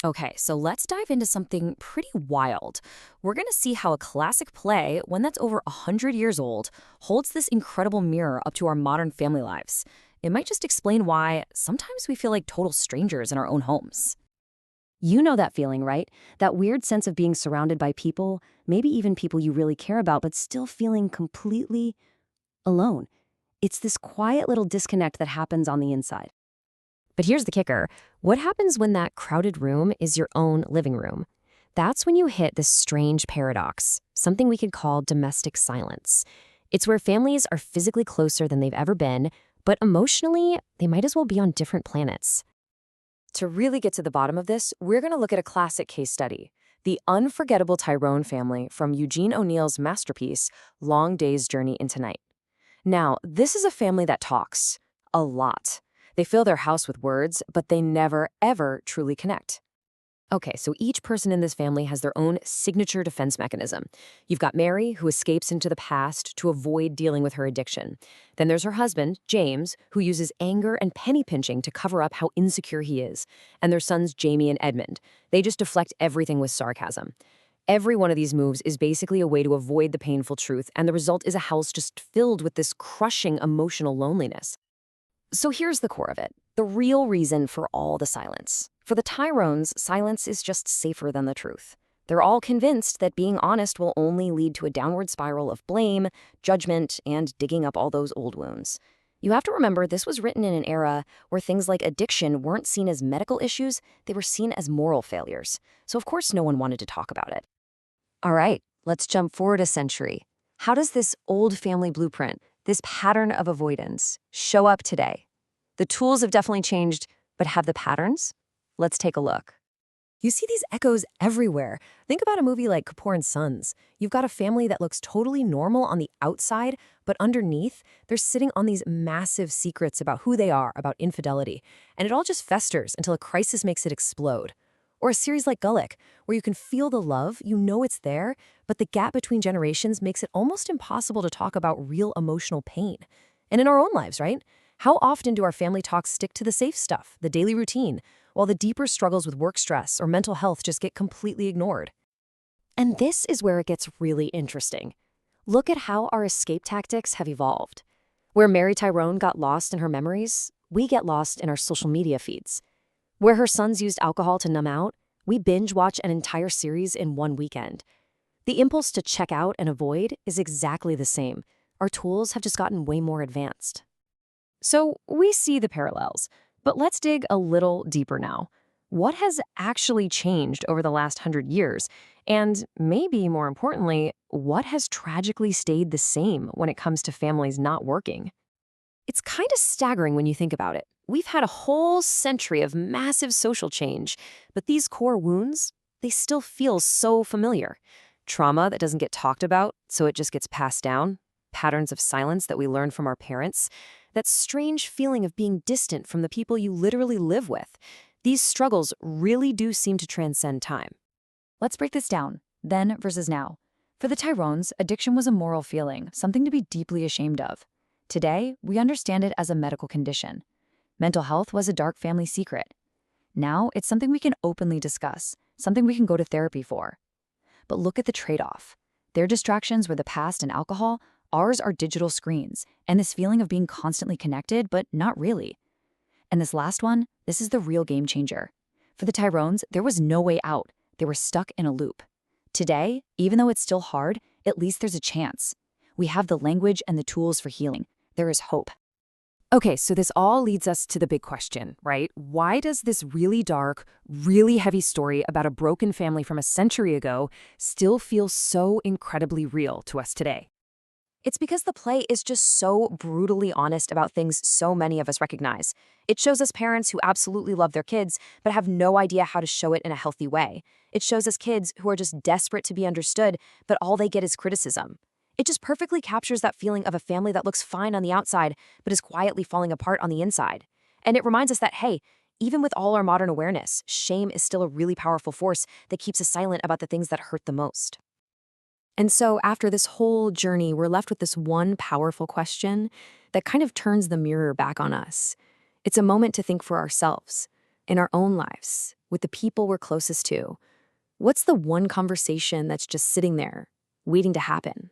Okay, so let's dive into something pretty wild. We're going to see how a classic play, one that's over 100 years old, holds this incredible mirror up to our modern family lives. It might just explain why sometimes we feel like total strangers in our own homes. You know that feeling, right? That weird sense of being surrounded by people, maybe even people you really care about, but still feeling completely alone. It's this quiet little disconnect that happens on the inside. But here's the kicker. What happens when that crowded room is your own living room? That's when you hit this strange paradox, something we could call domestic silence. It's where families are physically closer than they've ever been, but emotionally, they might as well be on different planets. To really get to the bottom of this, we're going to look at a classic case study, the unforgettable Tyrone family from Eugene O'Neill's masterpiece, Long Day's Journey into Night. Now, this is a family that talks a lot. They fill their house with words, but they never, ever truly connect. Okay, so each person in this family has their own signature defense mechanism. You've got Mary, who escapes into the past to avoid dealing with her addiction. Then there's her husband, James, who uses anger and penny pinching to cover up how insecure he is. And their sons, Jamie and Edmund. They just deflect everything with sarcasm. Every one of these moves is basically a way to avoid the painful truth, and the result is a house just filled with this crushing emotional loneliness. So here's the core of it, the real reason for all the silence. For the Tyrones, silence is just safer than the truth. They're all convinced that being honest will only lead to a downward spiral of blame, judgment, and digging up all those old wounds. You have to remember this was written in an era where things like addiction weren't seen as medical issues, they were seen as moral failures. So of course no one wanted to talk about it. All right, let's jump forward a century. How does this old family blueprint, this pattern of avoidance, show up today? The tools have definitely changed, but have the patterns? Let's take a look. You see these echoes everywhere. Think about a movie like Kapoor and Sons. You've got a family that looks totally normal on the outside, but underneath, they're sitting on these massive secrets about who they are, about infidelity. And it all just festers until a crisis makes it explode. Or a series like Gulick, where you can feel the love, you know it's there, but the gap between generations makes it almost impossible to talk about real emotional pain. And in our own lives, right? How often do our family talks stick to the safe stuff, the daily routine, while the deeper struggles with work stress or mental health just get completely ignored? And this is where it gets really interesting. Look at how our escape tactics have evolved. Where Mary Tyrone got lost in her memories, we get lost in our social media feeds. Where her sons used alcohol to numb out, we binge watch an entire series in one weekend. The impulse to check out and avoid is exactly the same. Our tools have just gotten way more advanced. So we see the parallels, but let's dig a little deeper now. What has actually changed over the last 100 years? And maybe more importantly, what has tragically stayed the same when it comes to families not working? It's kind of staggering when you think about it. We've had a whole century of massive social change, but these core wounds, they still feel so familiar. Trauma that doesn't get talked about, so it just gets passed down. Patterns of silence that we learn from our parents. That strange feeling of being distant from the people you literally live with. These struggles really do seem to transcend time. Let's break this down, then versus now. For the Tyrones, addiction was a moral feeling, something to be deeply ashamed of. Today, we understand it as a medical condition. Mental health was a dark family secret. Now, it's something we can openly discuss, something we can go to therapy for. But look at the trade-off. Their distractions were the past and alcohol, ours are digital screens, and this feeling of being constantly connected, but not really. And this last one, this is the real game changer. For the Tyrones, there was no way out. They were stuck in a loop. Today, even though it's still hard, at least there's a chance. We have the language and the tools for healing. There is hope. Okay, so this all leads us to the big question, right? Why does this really dark, really heavy story about a broken family from a century ago still feel so incredibly real to us today? It's because the play is just so brutally honest about things so many of us recognize. It shows us parents who absolutely love their kids, but have no idea how to show it in a healthy way. It shows us kids who are just desperate to be understood, but all they get is criticism. It just perfectly captures that feeling of a family that looks fine on the outside, but is quietly falling apart on the inside. And it reminds us that, hey, even with all our modern awareness, shame is still a really powerful force that keeps us silent about the things that hurt the most. And so after this whole journey, we're left with this one powerful question that kind of turns the mirror back on us. It's a moment to think for ourselves, in our own lives, with the people we're closest to? What's the one conversation that's just sitting there, waiting to happen?